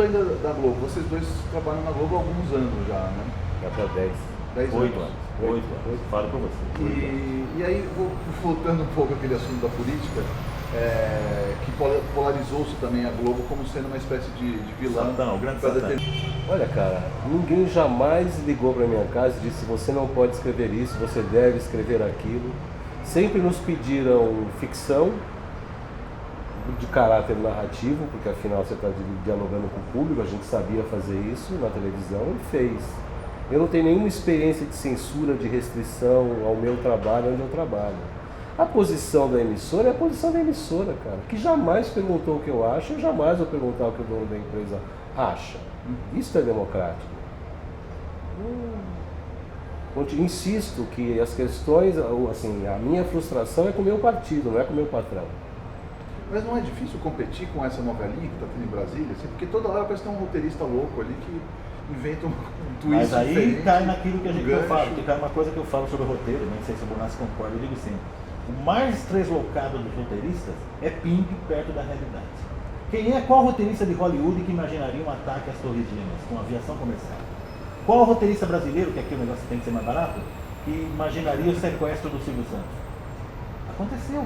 ainda da Globo, vocês dois trabalham na Globo há alguns anos já, né? Já para 10. 10 8 anos. anos. 8 anos. Falo para você. E aí, voltando um pouco aquele assunto da política, que polarizou-se também a Globo como sendo uma espécie de vilã. Satã, o grande pra Satã. Olha, cara, ninguém jamais ligou para minha casa e disse: você não pode escrever isso, você deve escrever aquilo. Sempre nos pediram ficção de caráter narrativo, porque afinal você está dialogando com o público, a gente sabia fazer isso na televisão e fez. Eu não tenho nenhuma experiência de censura, de restrição ao meu trabalho, onde eu trabalho. A posição da emissora é a posição da emissora, cara, que jamais perguntou o que eu acho, eu jamais vou perguntar o que o dono da empresa acha. Isso é democrático. Insisto que as questões, assim, a minha frustração é com o meu partido, não é com o meu patrão. Mas não é difícil competir com essa novelinha que está tendo em Brasília? Assim, porque toda hora parece que tem um roteirista louco ali que inventa um twist. Mas aí diferente, cai naquilo que eu falo, gancho. que cai uma coisa que eu falo sobre o roteiro, não sei se o Bonassi concorda, eu digo sempre. O mais deslocado dos roteiristas é Pimp perto da realidade. Qual roteirista de Hollywood que imaginaria um ataque às Torres Gêmeas com aviação comercial? Qual roteirista brasileiro, que aqui o negócio tem que ser mais barato, que imaginaria o sequestro do Silvio Santos? Aconteceu.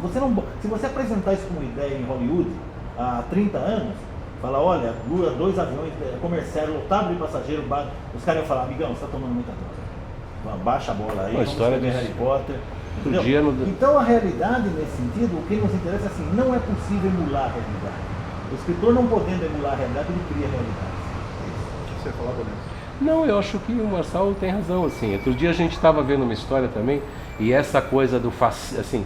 Se você apresentar isso como ideia em Hollywood há 30 anos, fala, olha, 2 aviões comerciais lotados de passageiros, os caras iam falar, amigão, você está tomando muita droga. Baixa a bola aí, A história de Harry Potter. Então a realidade, nesse sentido, o que nos interessa é assim, não é possível emular a realidade. O escritor não podendo emular a realidade, ele cria a realidade. O que você ia falar, Bonassi? Não, eu acho que o Marçal tem razão, assim. Outro dia a gente estava vendo uma história também, e essa coisa do assim,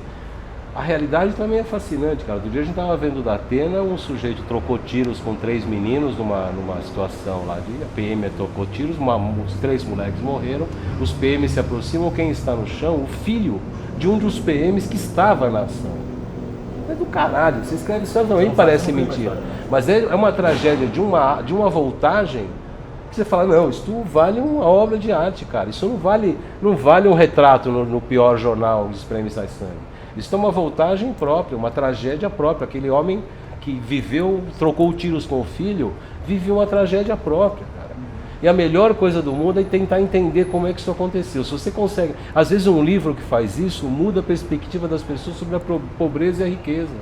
a realidade também é fascinante, cara. Outro dia a gente estava vendo da Atena, um sujeito trocou tiros com 3 meninos numa situação lá de a PM trocou tiros, os 3 moleques morreram, os PMs se aproximam, quem está no chão? O filho de um dos PMs que estava na ação. É do caralho, você escreve isso também, parece mentira. Mas é uma tragédia de uma voltagem que você fala, não, isso vale uma obra de arte, cara. Isso não vale um retrato no pior jornal de Espreme e Sai Sangue. Isso é uma voltagem própria, uma tragédia própria. Aquele homem que viveu, trocou tiros com o filho, viveu uma tragédia própria, cara. E a melhor coisa do mundo é tentar entender como é que isso aconteceu. Se você consegue, às vezes um livro que faz isso muda a perspectiva das pessoas sobre a pobreza e a riqueza.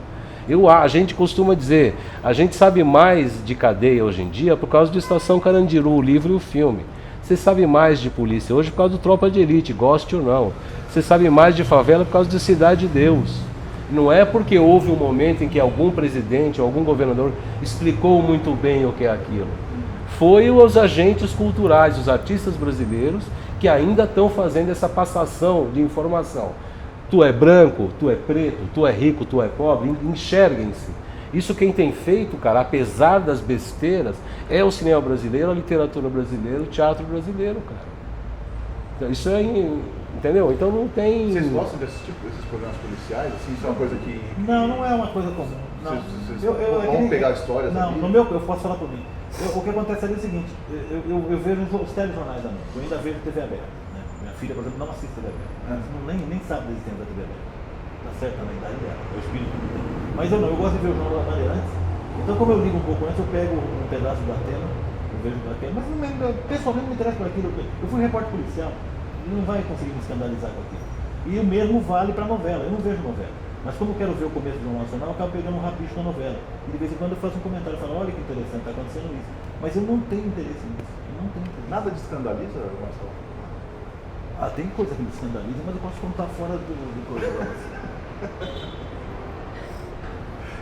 A gente costuma dizer, a gente sabe mais de cadeia hoje em dia por causa de Estação Carandiru, o livro e o filme. Você sabe mais de polícia hoje por causa do Tropa de Elite, goste ou não. Você sabe mais de favela por causa de Cidade de Deus. Não é porque houve um momento em que algum presidente ou algum governador explicou muito bem o que é aquilo. Foi os agentes culturais, os artistas brasileiros que ainda estão fazendo essa passação de informação. Tu é branco, tu é preto, tu é rico, tu é pobre, enxerguem-se. Isso quem tem feito, cara, apesar das besteiras, é o cinema brasileiro, a literatura brasileira, o teatro brasileiro, cara. Isso é, entendeu? Então não tem... Vocês gostam desses programas policiais? Assim, isso é uma coisa que... Não é uma coisa comum. Não. Vamos pegar histórias Não, aqui? no meu, eu posso falar por mim. O que acontece ali é o seguinte, eu vejo os telejornais da noite, eu ainda vejo TV aberta. Né? Minha filha, por exemplo, não assiste TV aberta. Nem sabe da existência da TV aberta. Tá certo, na idade dela, é o espírito que tem. Mas eu gosto de ver o Jornal da Bandeirantes. Então, como eu ligo um pouco antes, eu pego um pedaço da Atena, eu vejo da Atena, mas pessoalmente não me interessa por aquilo. Eu fui repórter policial, não vai conseguir me escandalizar com aquilo. E o mesmo vale para novela, eu não vejo novela. Mas como eu quero ver o começo do Jornal Nacional, eu acabo pegando um rapicho da novela. E de vez em quando eu faço um comentário e falo, olha que interessante, está acontecendo isso. Mas eu não tenho interesse nisso. Nada de escandaliza, Marcelo? Tem coisa que me escandaliza, mas eu posso contar fora do programa.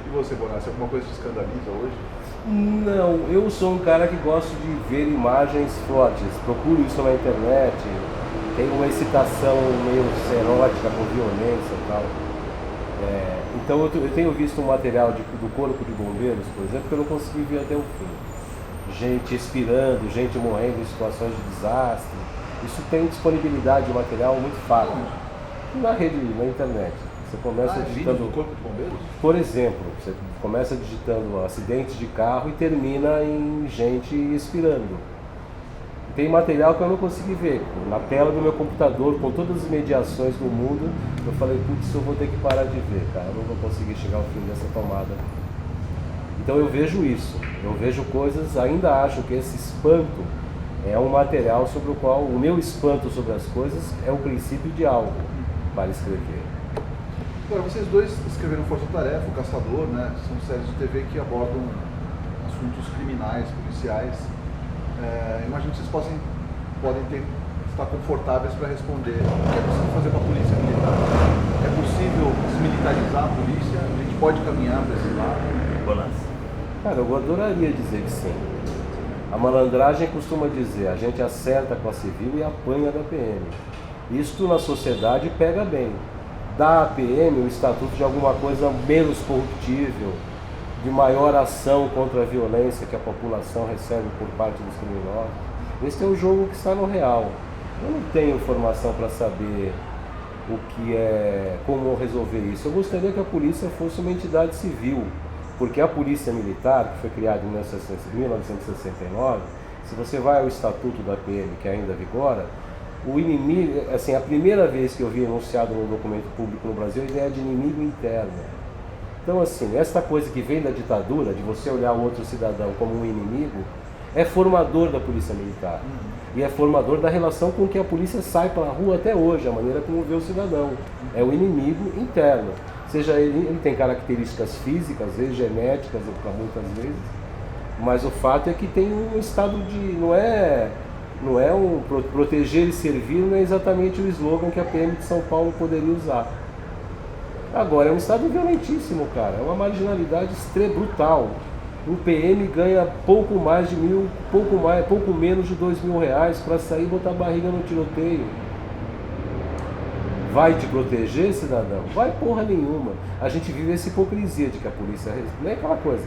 E você, Bonassi, alguma coisa te escandaliza hoje? Não, eu sou um cara que gosto de ver imagens fortes, procuro isso na internet, tenho uma excitação meio erótica com violência e tal. Então eu tenho visto um material do Corpo de Bombeiros, por exemplo, que eu não consegui ver até o fim. Gente expirando, gente morrendo em situações de desastre. Isso tem disponibilidade de material muito fácil na rede, na internet. Você começa digitando do Corpo de Bombeiros? Por exemplo, você começa digitando acidentes de carro e termina em gente expirando. Tem material que eu não consegui ver. Na tela do meu computador, com todas as mediações do mundo, eu falei, putz, eu vou ter que parar de ver, cara. Eu não vou conseguir chegar ao fim dessa tomada. Então eu vejo isso, eu vejo coisas, ainda acho que esse espanto é um material sobre o qual, o meu espanto sobre as coisas é o princípio de algo para escrever. Agora, vocês dois escreveram Força Tarefa, O Caçador, né? São séries de TV que abordam assuntos criminais, policiais. Imagino que vocês podem estar confortáveis para responder. O que é possível fazer com a polícia militar? É possível desmilitarizar a polícia? A gente pode caminhar para esse lado? Cara, eu adoraria dizer que sim. A malandragem costuma dizer, a gente acerta com a civil e apanha da PM. Isto na sociedade pega bem. Dá à PM o estatuto de alguma coisa menos corruptível, de maior ação contra a violência que a população recebe por parte dos criminosos. Esse é o jogo que está no real. Eu não tenho informação para saber o que é, como resolver isso. Eu gostaria que a polícia fosse uma entidade civil, porque a polícia militar, que foi criada em 1969, se você vai ao estatuto da PM, que ainda vigora, o inimigo, assim, a primeira vez que eu vi enunciado no documento público no Brasil, a ideia de inimigo interno. Então, assim, essa coisa que vem da ditadura, de você olhar o outro cidadão como um inimigo, é formador da polícia militar. E é formador da relação com que a polícia sai para a rua até hoje, a maneira como vê o cidadão. É o inimigo interno. Seja ele tem características físicas, às vezes genéticas, muitas vezes, mas o fato é que tem um estado de... Não é um proteger e servir, não é exatamente o slogan que a PM de São Paulo poderia usar. Agora, é um estado violentíssimo, cara, é uma marginalidade brutal. O PM ganha pouco menos de R$2.000 para sair e botar a barriga no tiroteio. Vai te proteger, cidadão? Vai porra nenhuma. A gente vive essa hipocrisia de que a polícia... Não é aquela coisa.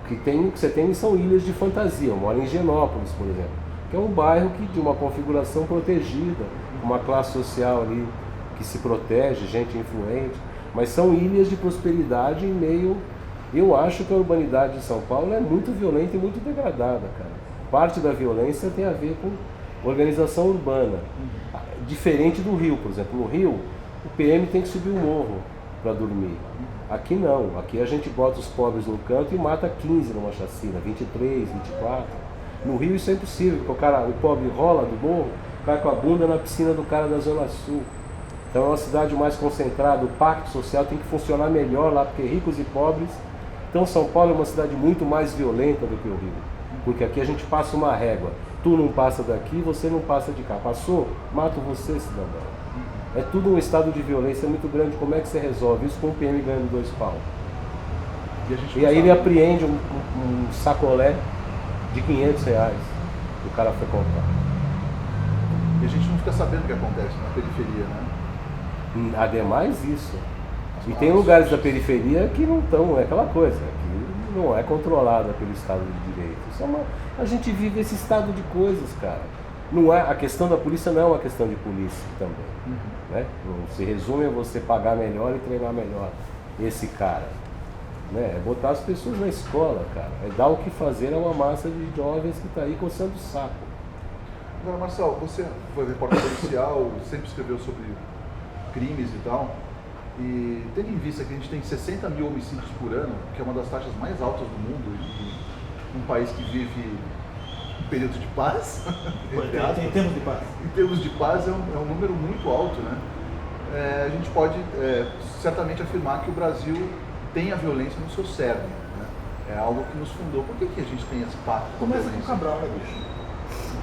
O que você tem são ilhas de fantasia. Eu moro em Higienópolis, por exemplo, que é um bairro de uma configuração protegida, uma classe social ali que se protege, gente influente, mas são ilhas de prosperidade em meio... Eu acho que a urbanidade de São Paulo é muito violenta e muito degradada, cara. Parte da violência tem a ver com organização urbana. Diferente do Rio, por exemplo. No Rio, o PM tem que subir o morro para dormir. Aqui não. Aqui a gente bota os pobres no canto e mata 15 numa chacina, 23, 24. No Rio isso é impossível, porque o pobre rola do morro, cai com a bunda na piscina do cara da Zona Sul. Então é uma cidade mais concentrada, o pacto social tem que funcionar melhor lá, porque ricos e pobres... Então São Paulo é uma cidade muito mais violenta do que o Rio, porque aqui a gente passa uma régua. Tu não passa daqui, você não passa de cá. Passou? Mato você, cidadão. É tudo um estado de violência muito grande. Como é que você resolve isso com o PM ganhando 2 pau? E aí ele apreende um sacolé de R$500 que o cara foi comprar. E a gente não fica sabendo o que acontece na periferia, né? Ademais isso. E tem lugares da periferia que não estão, é aquela coisa, que não é controlada pelo Estado de Direito. A gente vive esse estado de coisas, cara. Não é, a questão da polícia não é uma questão de polícia também. Né? Não se resume a você pagar melhor e treinar melhor esse cara. Né? É botar as pessoas na escola, cara. É dar o que fazer a uma massa de jovens que está aí coçando o saco. Agora, Marcelo, você foi repórter policial, sempre escreveu sobre crimes e tal. E tendo em vista que a gente tem 60 mil homicídios por ano, que é uma das taxas mais altas do mundo, e um país que vive um período de paz, em termos de paz. Em termos de paz é um número muito alto, né? A gente pode certamente afirmar que o Brasil tem a violência no seu cerne, né? É algo que nos fundou. Por que a gente tem esse pacto? Começa com o Cabral, né, bicho?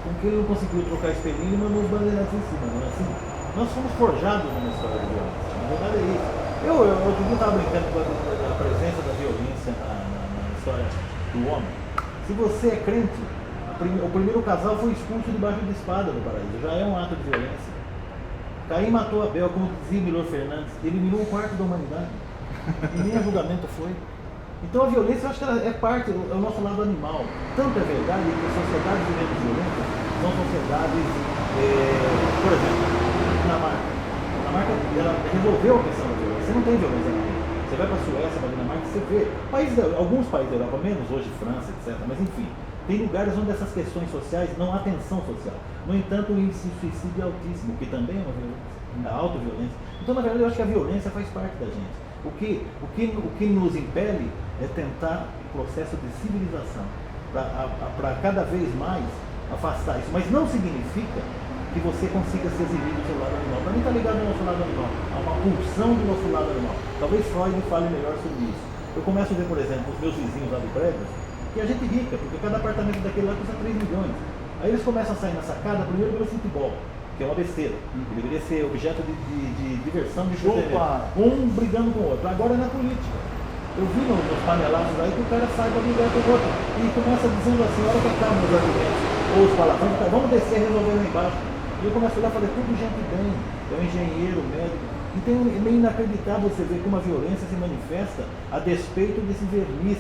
Porque ele não conseguiu trocar espelhinho e mandou os bandeirantes em cima, não é assim? Nós fomos forjados numa história de violência. Na verdade é isso. Eu outro dia estava brincando com a presença da violência na história do homem. Se você é crente, o primeiro casal foi expulso debaixo de espada no paraíso. Já é um ato de violência. Caim matou Abel, como dizia Milor Fernandes, eliminou um quarto da humanidade. E nem a julgamento foi. Então a violência, eu acho que ela é parte, é o nosso lado animal. Tanto é verdade que as sociedades menos violentas são sociedades, por exemplo, Dinamarca. A Dinamarca, ela resolveu a questão da violência. Você não tem violência na rua. Você vai para a Suécia, para a Dinamarca, você vê. Alguns países da Europa, menos hoje França, etc. Mas enfim, tem lugares onde essas questões sociais não há tensão social. No entanto, o índice de suicídio é altíssimo, que também é uma violência, a autoviolência. Então, na verdade, eu acho que a violência faz parte da gente. O que nos impele é tentar o processo de civilização, para cada vez mais afastar isso. Mas não significa que você consiga se eximir do seu lado animal. Para mim está ligado ao nosso lado animal, há uma pulsão do nosso lado animal. Talvez Freud fale melhor sobre isso. Eu começo a ver, por exemplo, os meus vizinhos lá do prédio, que a gente rica, porque cada apartamento daquele lá custa 3 milhões. Aí eles começam a sair na sacada, primeiro pelo futebol, que é uma besteira, que deveria ser objeto de diversão, de jogo, um brigando com o outro. Agora é na política. Eu vi nos panelados aí que o cara sai para brigar com o outro e começa dizendo assim, olha que acabam os argumentos, ou os palavrões, vamos descer e resolver lá embaixo. E eu começo a olhar e falei, tudo gente bem, é um engenheiro, médico. Então é meio inacreditável você ver como a violência se manifesta a despeito desse verniz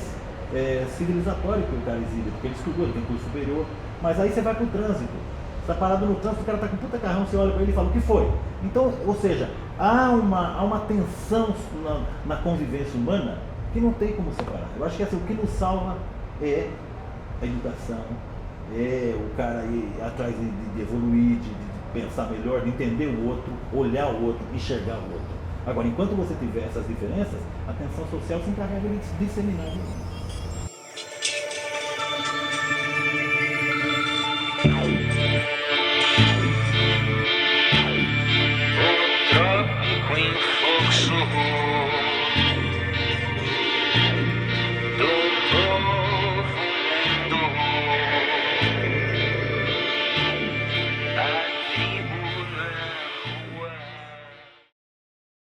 civilizatório que o cara exibe, porque ele estudou, ele tem curso superior, mas aí você vai pro trânsito, você está parado no trânsito, o cara está com puta carrão, você olha para ele e fala, o que foi? Então, ou seja, há uma tensão na convivência humana que não tem como separar. Eu acho que assim, o que nos salva é a educação, é o cara ir atrás de evoluir, de pensar melhor, de entender o outro, olhar o outro, enxergar o outro. Agora, enquanto você tiver essas diferenças, a tensão social se encarrega de disseminar isso. O trópico em fluxo